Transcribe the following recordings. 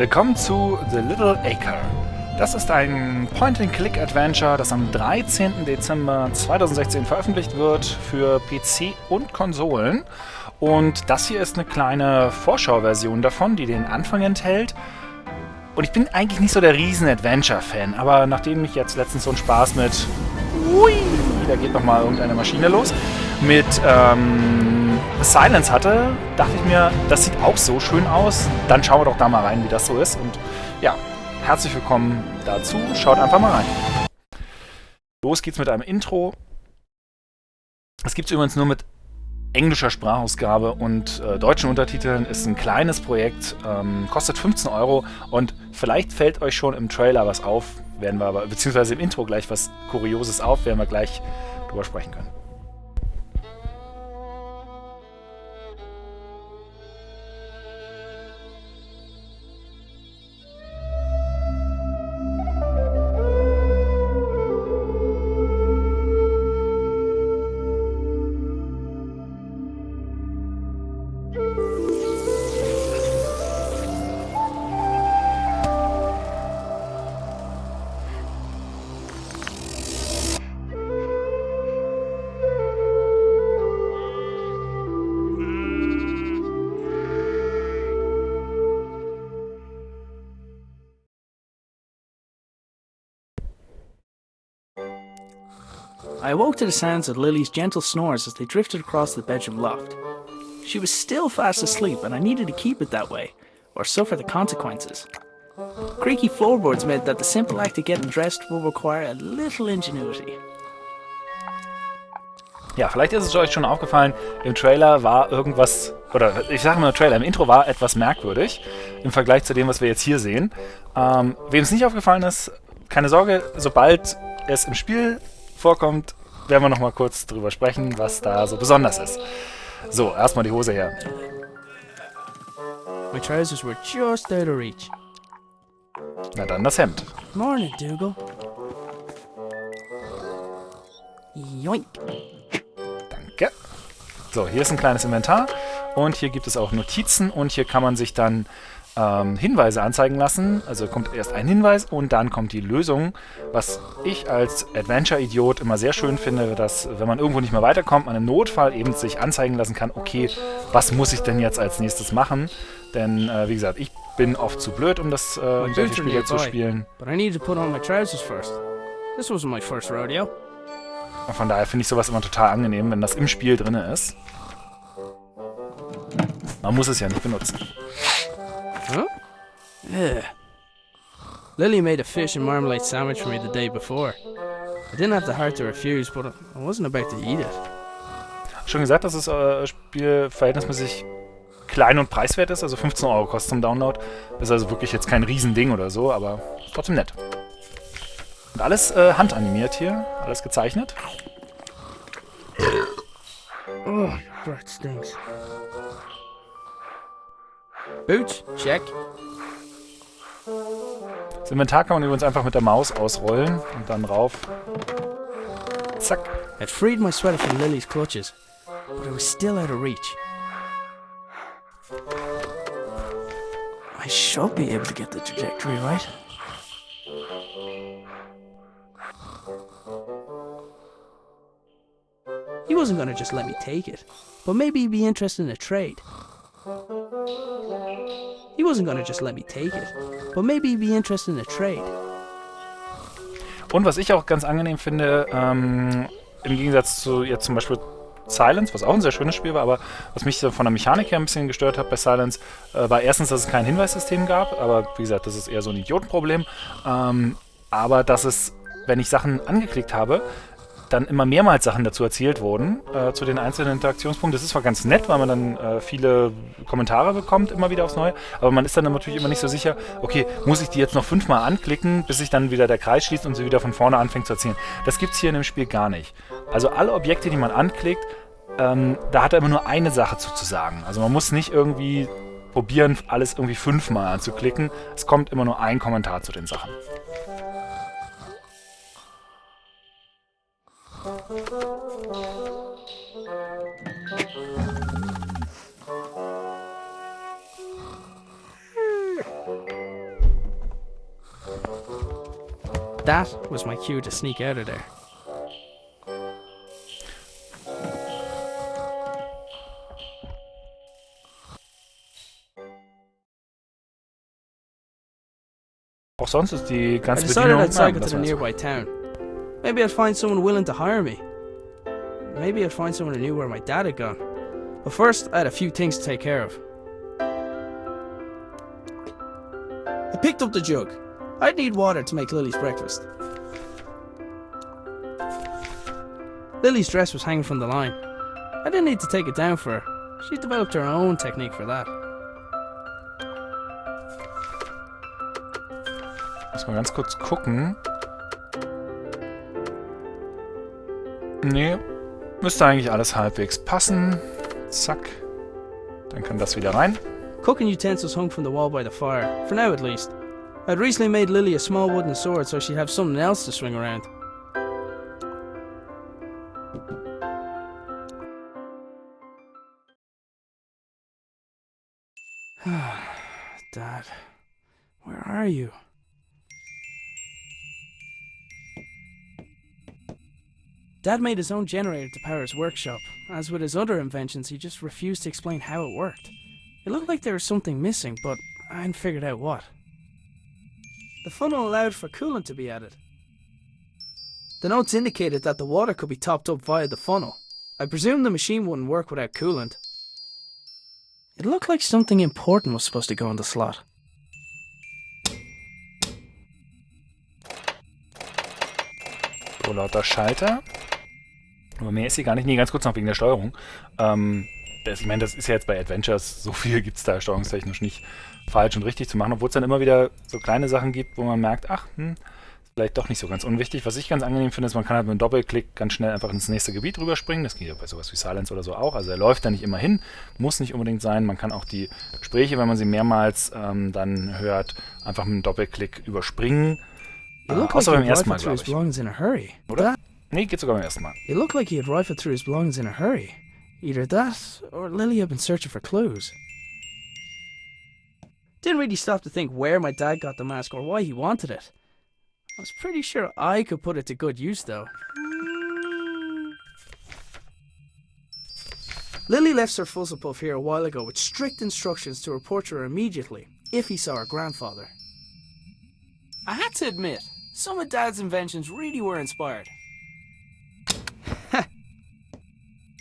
Willkommen zu The Little Acre. Das ist ein Point&Click-Adventure, das am 13. Dezember 2016 veröffentlicht wird für PC und Konsolen. Und das hier ist eine kleine Vorschau-Version davon, die den Anfang enthält. Und ich bin eigentlich nicht so der Riesen-Adventure-Fan, aber nachdem ich jetzt letztens so einen Spaß mit Ui, da geht nochmal irgendeine Maschine los, mit Silence hatte, dachte ich mir, das sieht auch so schön aus. Dann schauen wir doch da mal rein, wie das so ist. Und ja, herzlich willkommen dazu. Schaut einfach mal rein. Los geht's mit einem Intro. Das gibt's übrigens nur mit englischer Sprachausgabe und deutschen Untertiteln. Ist ein kleines Projekt, kostet 15 € und vielleicht fällt euch schon im Trailer was auf, werden wir aber, beziehungsweise im Intro gleich was Kurioses auf, werden wir gleich drüber sprechen können. I awoke to the sounds of Lily's gentle snores as they drifted across the bedroom loft. She was still fast asleep, and I needed to keep it that way, or suffer the consequences. Creaky floorboards meant that the simple act of getting dressed will require a little ingenuity. Ja, vielleicht ist es euch schon aufgefallen, im Trailer war irgendwas, oder ich sage mal Trailer, im Intro war etwas merkwürdig im Vergleich zu dem, was wir jetzt hier sehen. Wem es nicht aufgefallen ist, keine Sorge, sobald es im Spiel vorkommt, werden wir nochmal kurz drüber sprechen, was da so besonders ist. So, erstmal die Hose her. My trousers were just out of reach. Na dann das Hemd. Morning, Dougal. Yoink. Danke. So, hier ist ein kleines Inventar und hier gibt es auch Notizen und hier kann man sich dann Hinweise anzeigen lassen. Also kommt erst ein Hinweis und dann kommt die Lösung. Was ich als Adventure-Idiot immer sehr schön finde, dass, wenn man irgendwo nicht mehr weiterkommt, man im Notfall eben sich anzeigen lassen kann, okay, was muss ich denn jetzt als nächstes machen? Denn, wie gesagt, ich bin oft zu blöd, um das solche Spiele zu spielen. But I need to put on my trousers first. This wasn't my first rodeo. Und von daher finde ich sowas immer total angenehm, wenn das im Spiel drin ist. Man muss es ja nicht benutzen. Huh? Yeah. Lily made a fish and marmalade sandwich for me the day before. I didn't have the heart to refuse, but I wasn't about to eat it. Schon gesagt, dass das Spiel verhältnismäßig klein und preiswert ist, also 15 € kostet zum Download. Ist also wirklich jetzt kein Riesending oder so, aber trotzdem nett. Und alles handanimiert hier, alles gezeichnet. Oh, your breath stinks. Boots, check. Das Inventar kann man übrigens einfach mit der Maus ausrollen und dann rauf. Zack. I'd freed my sweater from Lily's clutches, but it was still out of reach. I should be able to get the trajectory right. He wasn't gonna just let me take it, but maybe he'd be interested in a trade. He wasn't gonna just let me take it, but maybe he'd be interested in a trade. Und was ich auch ganz angenehm finde, im Gegensatz zu jetzt zum Beispiel Silence, was auch ein sehr schönes Spiel war, aber was mich so von der Mechanik her ein bisschen gestört hat bei Silence, war erstens, dass es kein Hinweissystem gab, aber wie gesagt, das ist eher so ein Idiotenproblem, aber dass es, wenn ich Sachen angeklickt habe, dann immer mehrmals Sachen dazu erzählt wurden, zu den einzelnen Interaktionspunkten. Das ist zwar ganz nett, weil man dann viele Kommentare bekommt, immer wieder aufs Neue, aber man ist dann natürlich immer nicht so sicher, okay, muss ich die jetzt noch 5-mal anklicken, bis sich dann wieder der Kreis schließt und sie wieder von vorne anfängt zu erzählen. Das gibt es hier in dem Spiel gar nicht. Also alle Objekte, die man anklickt, da hat er immer nur eine Sache zu sagen. Also man muss nicht irgendwie probieren, alles irgendwie 5-mal anzuklicken. Es kommt immer nur ein Kommentar zu den Sachen. That was my cue to sneak out of there. Auch sonst ist die I ganze decided Bedienung... I'd cycle das to the war's. nearby town. Maybe I'd find someone willing to hire me. Maybe I'd find someone who knew where my dad had gone. But first, I had a few things to take care of. I picked up the jug. I'd need water to make Lily's breakfast. Lily's dress was hanging from the line. I didn't need to take it down for her. She developed her own technique for that. Muss mal ganz kurz gucken. Nee, müsste eigentlich alles halbwegs passen. Zack. Dann kann das wieder rein. Cooking utensils hung from the wall by the fire, for now at least. I'd recently made Lily a small wooden sword so she'd have something else to swing around. Dad, where are you? Dad made his own generator to power his workshop. As with his other inventions, he just refused to explain how it worked. It looked like there was something missing, but I hadn't figured out what. The funnel allowed for coolant to be added. The notes indicated that the water could be topped up via the funnel. I presumed the machine wouldn't work without coolant. It looked like something important was supposed to go in the slot. So, lauter Schalter. Aber mehr ist hier gar nicht. Nee, ganz kurz noch wegen der Steuerung. Ich meine, das ist ja jetzt bei Adventures, so viel gibt es da steuerungstechnisch nicht falsch und richtig zu machen, obwohl es dann immer wieder so kleine Sachen gibt, wo man merkt, ach, ist vielleicht doch nicht so ganz unwichtig. Was ich ganz angenehm finde, ist, man kann halt mit einem Doppelklick ganz schnell einfach ins nächste Gebiet rüberspringen. Das geht ja bei sowas wie Silence oder so auch. Also er läuft da nicht immer hin, muss nicht unbedingt sein. Man kann auch die Gespräche, wenn man sie mehrmals dann hört, einfach mit einem Doppelklick überspringen. Außer beim ersten Mal, glaube ich. Oder? Nee, geht sogar beim ersten Mal. It looked like he had rifled through his belongings in a hurry. Either that, or Lily had been searching for clues. Didn't really stop to think where my dad got the mask or why he wanted it. I was pretty sure I could put it to good use, though. Lily left Sir Fuzzlepuff here a while ago with strict instructions to report to her immediately, if he saw her grandfather. I had to admit, some of Dad's inventions really were inspired.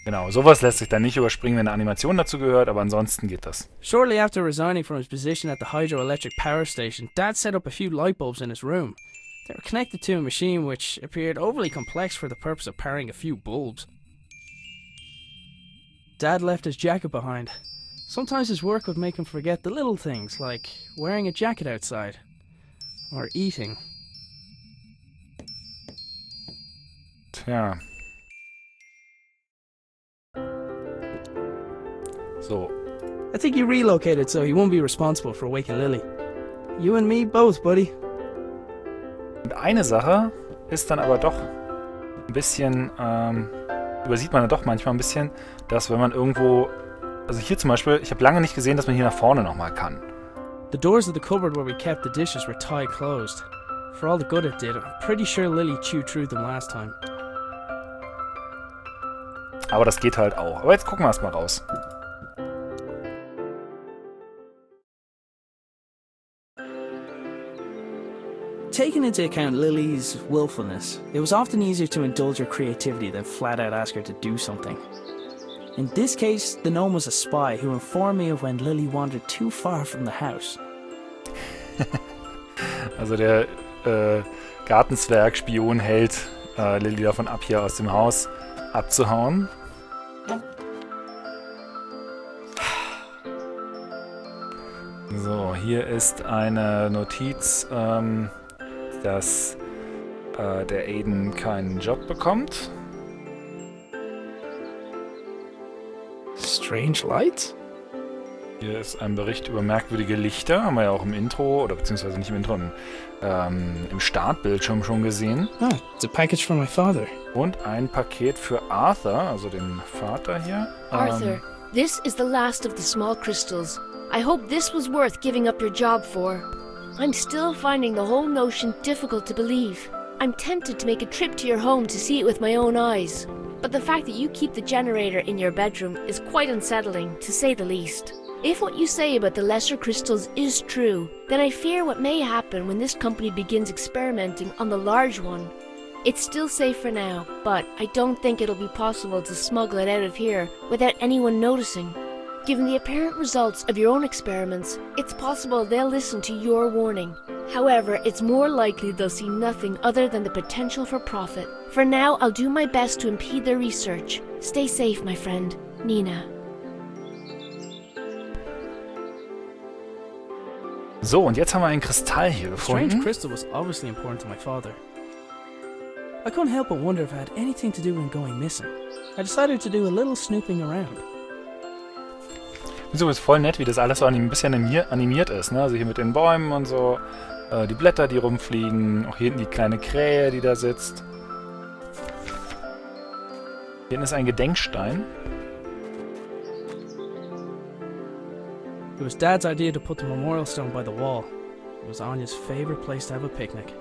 Genau, sowas lässt sich dann nicht überspringen, wenn eine Animation dazu gehört, aber ansonsten geht das. Shortly after resigning from his position at the hydroelectric power station, Dad set up a few light bulbs in his room. They were connected to a machine which appeared overly complex for the purpose of powering a few bulbs. Dad left his jacket behind. Sometimes his work would make him forget the little things, like wearing a jacket outside, or eating. Tja. So. I think he relocated so he won't be responsible for waking Lily. You and me both, buddy. Und eine Sache ist dann aber doch ein bisschen, übersieht man dann doch manchmal ein bisschen, dass wenn man irgendwo, also hier zum Beispiel, ich habe lange nicht gesehen, dass man hier nach vorne nochmal kann. The doors of the cupboard where we kept the dishes were tied closed. For all the good it did, I'm pretty sure Lily chewed through them last time. Aber das geht halt auch. Aber jetzt gucken wir erst mal raus. Taking into account Lily's willfulness, it was often easier to indulge her creativity than flat out ask her to do something. In this case, the gnome was a spy who informed me of when Lily wandered too far from the house. Also der Gartenzwerg-Spion hält Lily davon ab, hier aus dem Haus abzuhauen. So, hier ist eine Notiz, dass der Aiden keinen Job bekommt. Strange lights? Hier ist ein Bericht über merkwürdige Lichter, haben wir ja auch im Intro, oder beziehungsweise nicht im Intro, im Startbildschirm schon gesehen. Ah, it's a package from my father. Und ein Paket für Arthur, also den Vater hier. Arthur, this is the last of the small crystals. I hope this was worth giving up your job for. I'm still finding the whole notion difficult to believe. I'm tempted to make a trip to your home to see it with my own eyes. But the fact that you keep the generator in your bedroom is quite unsettling, to say the least. If what you say about the lesser crystals is true, then I fear what may happen when this company begins experimenting on the large one. It's still safe for now, but I don't think it'll be possible to smuggle it out of here without anyone noticing. Given the apparent results of your own experiments, it's possible they'll listen to your warning. However, it's more likely they'll see nothing other than the potential for profit. For now, I'll do my best to impede their research. Stay safe, my friend. Nina. So, und jetzt haben wir einen Kristall hier The strange gefunden. crystal was obviously important to my father. I couldn't help but wonder if it had anything to do with going missing. I decided to do a little snooping around. So ist voll nett, wie das alles so ein bisschen animiert ist, ne? Also hier mit den Bäumen und so, die Blätter, die rumfliegen, auch hier hinten die kleine Krähe, die da sitzt. Hier hinten ist ein Gedenkstein. It was Dad's idea to put the memorial stone by the wall. It was Anya's favorite place to have a picnic.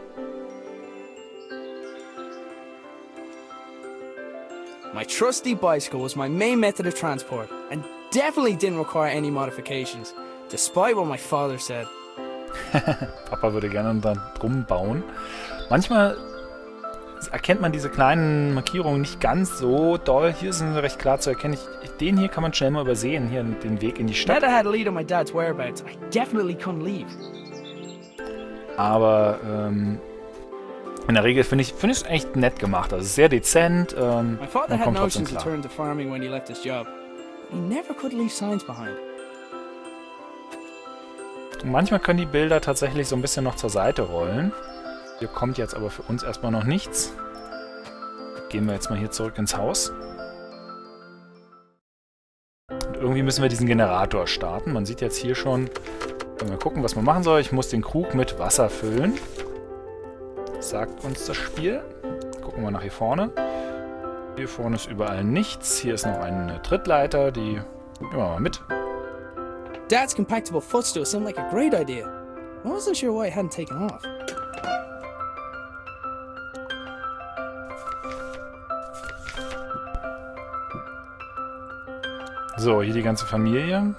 My trusty bicycle was my main method of transport, and definitely didn't require any modifications, despite what my father said. Papa würde gerne drum bauen. Manchmal erkennt man diese kleinen Markierungen nicht ganz so doll. Hier sind sie recht klar zu erkennen. Den hier kann man schnell mal übersehen, hier den Weg in die Now Stadt. that I had a lead on my dad's whereabouts, I definitely couldn't leave. Aber in der Regel finde ich es echt nett gemacht. Also sehr dezent. My father Man had kommt trotzdem notions to klar. turn to farming when he left his job. He never could leave signs behind. Und manchmal können die Bilder tatsächlich so ein bisschen noch zur Seite rollen. Hier kommt jetzt aber für uns erstmal noch nichts. Gehen wir jetzt mal hier zurück ins Haus. Und irgendwie müssen wir diesen Generator starten. Man sieht jetzt hier schon, wenn wir gucken, was man machen soll. Ich muss den Krug mit Wasser füllen. Das sagt uns das Spiel. Gucken wir nach hier vorne. Hier vorne ist überall nichts. Hier ist noch eine Trittleiter, die nehmen wir mal mit. Dad's compactable footstool seemed like a great idea. I wasn't sure why it hadn't taken off. So, hier die ganze Familie.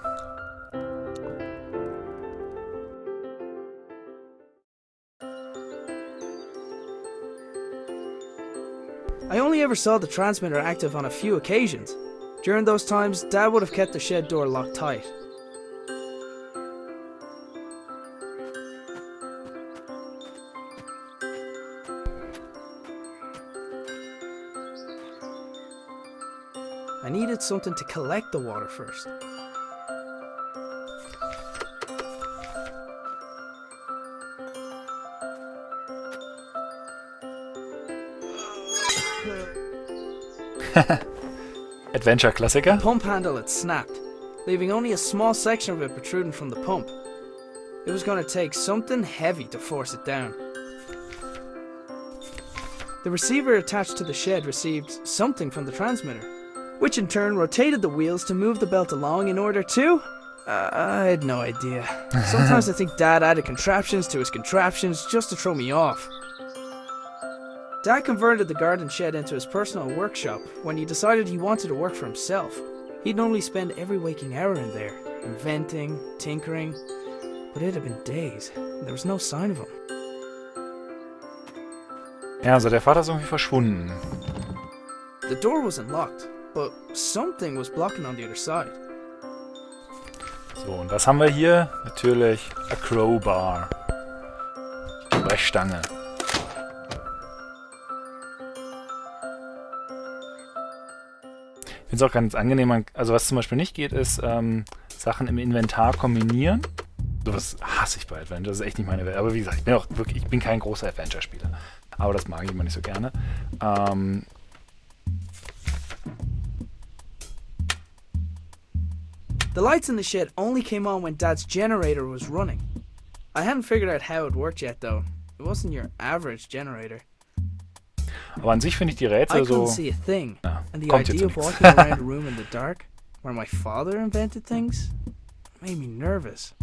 I only ever saw the transmitter active on a few occasions. During those times, Dad would have kept the shed door locked tight. I needed something to collect the water first. Adventure-Klassiker. Pump handle had snapped, leaving only a small section of it protruding from the pump. It was going to take something heavy to force it down. The receiver attached to the shed received something from the transmitter, which in turn rotated the wheels to move the belt along in order to... I had no idea. Sometimes I think Dad added contraptions to his contraptions just to throw me off. Dad converted the garden shed into his personal workshop when he decided he wanted to work for himself. He'd normally spend every waking hour in there, inventing, tinkering, but it had been days, and there was no sign of him. Ja, also der Vater ist irgendwie verschwunden. The door wasn't locked, but something was blocking on the other side. So, und was haben wir hier? Natürlich a crowbar. Brechstange. Ich finde es auch ganz angenehm, also was zum Beispiel nicht geht, ist Sachen im Inventar kombinieren. Sowas hasse ich bei Adventure, das ist echt nicht meine Welt. Aber wie gesagt, ich bin kein großer Adventure-Spieler. Aber das mag ich immer nicht so gerne. The lights in the shed only came on when Dad's generator was running. I hadn't figured out how it worked yet though. It wasn't your average generator. Aber an sich finde ich die I Rätsel couldn't so... see a thing, Ja, and the kommt jetzt idea zu of nichts. walking around a room in the dark, where my father invented things, made me nervous.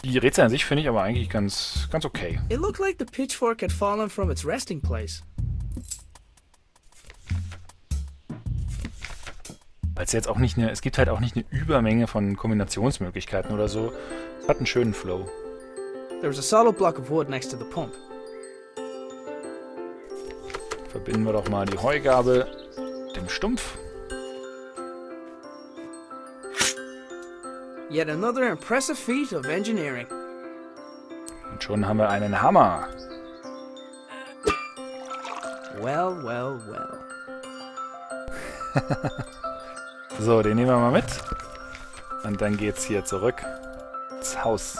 Die Rätsel an sich finde ich aber eigentlich ganz okay. It looked like the pitchfork had fallen from its resting place. Weil es jetzt auch nicht es gibt halt auch nicht eine Übermenge von Kombinationsmöglichkeiten oder so. Es hat einen schönen Flow. There was a solid block of wood next to the pump. Verbinden wir doch mal die Heugabel dem Stumpf. Yet another impressive feat of engineering. Und schon haben wir einen Hammer. Well, well, well. So, den nehmen wir mal mit. Und dann geht's hier zurück ins Haus.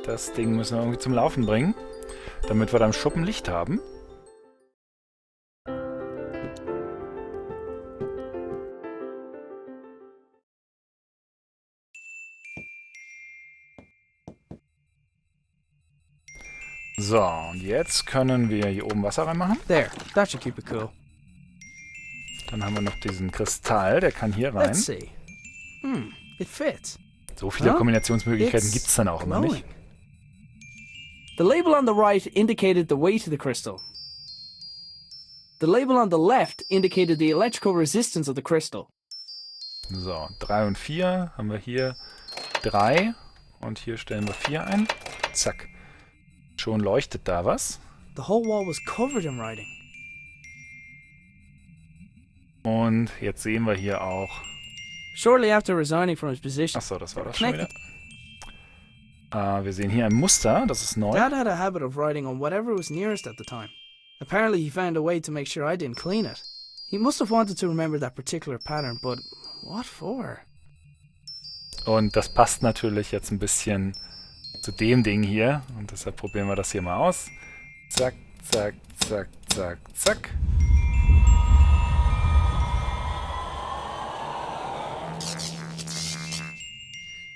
Das Ding müssen wir irgendwie zum Laufen bringen, damit wir da im Schuppen Licht haben. So, und jetzt können wir hier oben Wasser reinmachen. There, that should keep it cool. Dann haben wir noch diesen Kristall, der kann hier rein. Let's see. It fits. So viele Kombinationsmöglichkeiten gibt es dann auch immer nicht. The label on the right indicated the weight of the crystal. The label on the left indicated the electrical resistance of the crystal. So, 3 und 4 haben wir hier 3 und hier stellen wir 4 ein. Zack. Schon leuchtet da was. The whole wall was covered in writing. Und jetzt sehen wir hier auch... Shortly after resigning from his position. Achso, das war das schon wieder. Wir sehen hier ein Muster, das ist neu. Dad had a habit of writing on whatever was nearest at the time. Apparently he found a way to make sure I didn't clean it. He must have wanted to remember that particular pattern, but what for? Und das passt natürlich jetzt ein bisschen zu dem Ding hier. Und deshalb probieren wir das hier mal aus. Zack, zack, zack, zack, zack.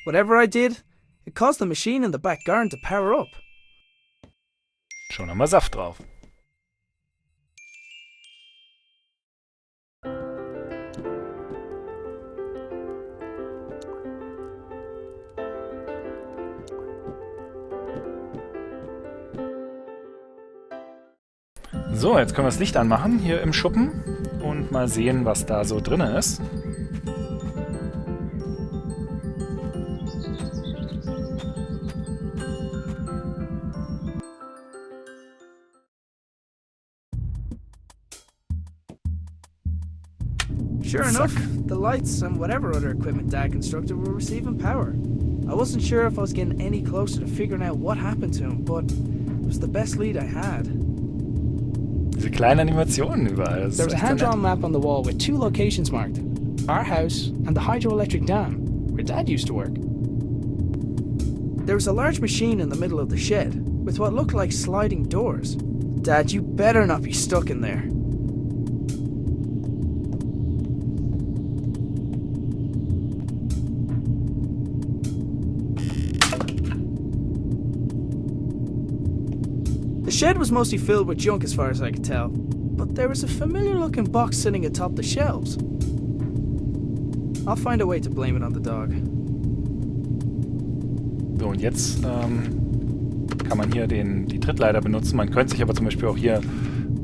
Whatever I did, it caused the machine in the back garden to power up. Schon haben wir Saft drauf. So, jetzt können wir das Licht anmachen hier im Schuppen und mal sehen, was da so drin ist. Sure enough, the lights and whatever other equipment Dad constructed were receiving power. I wasn't sure if I was getting any closer to figuring out what happened to him, but it was the best lead I had. Diese kleinen Animationen überall. There was a hand-drawn map on the wall with 2 locations marked. Our house and the hydroelectric dam, where Dad used to work. There was a large machine in the middle of the shed, with what looked like sliding doors. Dad, you better not be stuck in there. The shed was mostly filled with junk as far as I could tell, but there was a familiar-looking box sitting atop the shelves. I'll find a way to blame it on the dog. So, und jetzt kann man hier die Trittleiter benutzen. Man könnte sich aber zum Beispiel auch hier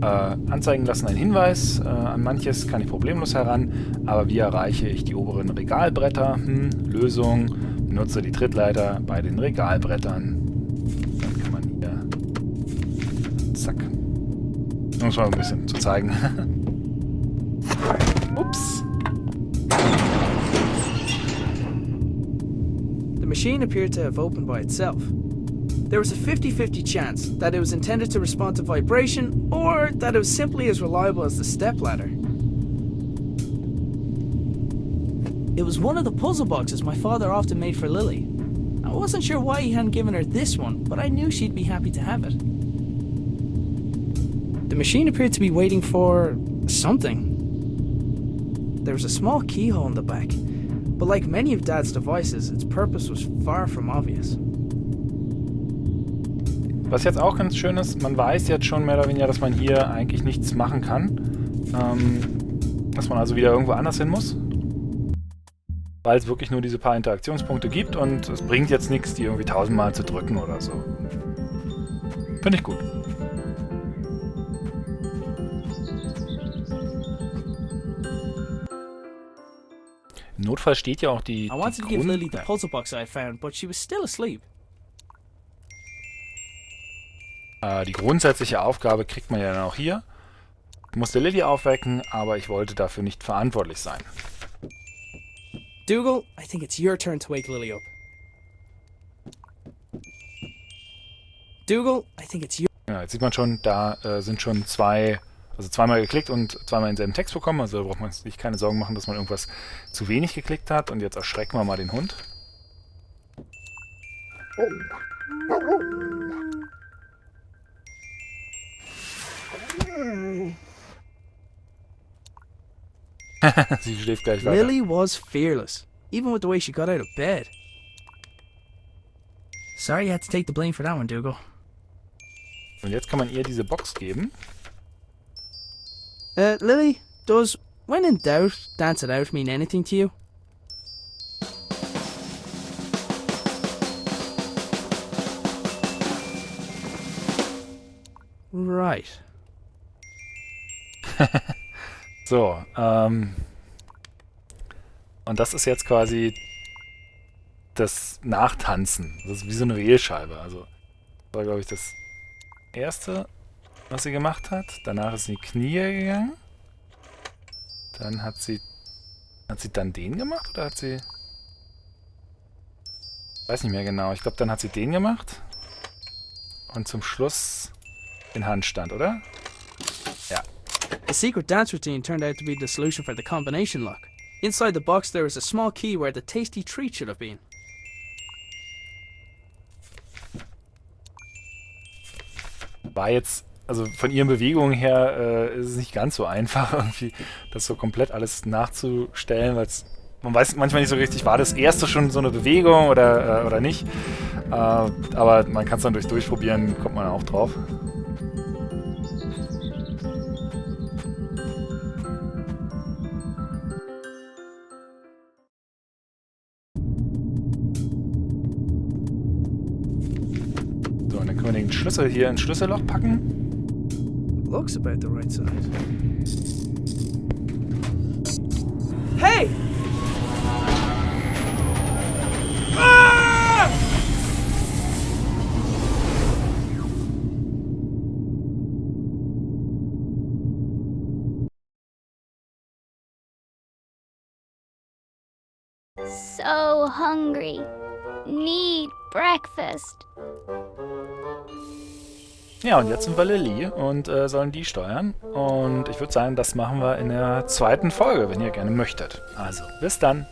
anzeigen lassen, ein Hinweis. An manches kann ich problemlos heran, aber wie erreiche ich die oberen Regalbretter? Lösung, benutze die Trittleiter bei den Regalbrettern. Dann kann man hier... Zack. Um es mal ein bisschen zu zeigen. Ups. The machine appeared to have opened by itself. There was a 50-50 chance that it was intended to respond to vibration or that it was simply as reliable as the stepladder. It was one of the puzzle boxes my father often made for Lily. I wasn't sure why he hadn't given her this one, but I knew she'd be happy to have it. The machine appeared to be waiting for something. There was a small keyhole in the back, but like many of Dad's devices, its purpose was far from obvious. Was jetzt auch ganz schön ist, man weiß jetzt schon mehr oder weniger, dass man hier eigentlich nichts machen kann. Dass man also wieder irgendwo anders hin muss. weil es wirklich nur diese paar Interaktionspunkte gibt und es bringt jetzt nichts, die irgendwie 1000-mal zu drücken oder so. Finde ich gut. Im Notfall steht ja auch die I wanted to give Grund... Lily the puzzle box I found, but she was still asleep. Die grundsätzliche Aufgabe kriegt man ja dann auch hier. Ich musste Lily aufwecken, aber ich wollte dafür nicht verantwortlich sein. Dougal, I think it's your turn to wake Lily up. Dougal, I think it's your... Ja, jetzt sieht man schon, da sind schon zweimal geklickt und zweimal denselben Text bekommen. Also da braucht man sich keine Sorgen machen, dass man irgendwas zu wenig geklickt hat. Und jetzt erschrecken wir mal den Hund. Sie schläft gleich weiter. Lily was fearless, even with the way she got out of bed. Sorry you had to take the blame for that one, Dougal. Und jetzt kann man ihr diese Box geben. Lily, does when in doubt, dance it out mean anything to you? Right. So, und das ist jetzt quasi das Nachtanzen. Das ist wie so eine Wählscheibe. Also, das war, glaube ich, das Erste, was sie gemacht hat. Danach ist sie in die Knie gegangen. Dann hat sie dann den gemacht oder hat sie... Weiß nicht mehr genau. Ich glaube, dann hat sie den gemacht. Und zum Schluss den Handstand, oder? Ja. The secret dance routine turned out to be the solution for the combination lock. Inside the box there was a small key where the tasty treat should have been. War jetzt, also von ihren Bewegungen her ist es nicht ganz so einfach, irgendwie das so komplett alles nachzustellen, weil man weiß manchmal nicht so richtig, war das erste schon so eine Bewegung oder nicht. Aber man kann es dann durchprobieren, kommt man auch drauf. So, und dann können wir den Schlüssel hier ins Schlüsselloch packen. Looks about the right size. Hey! Ah! So hungry. Need breakfast. Ja, und jetzt sind wir Lily und sollen die steuern. Und ich würde sagen, das machen wir in der zweiten Folge, wenn ihr gerne möchtet. Also, bis dann.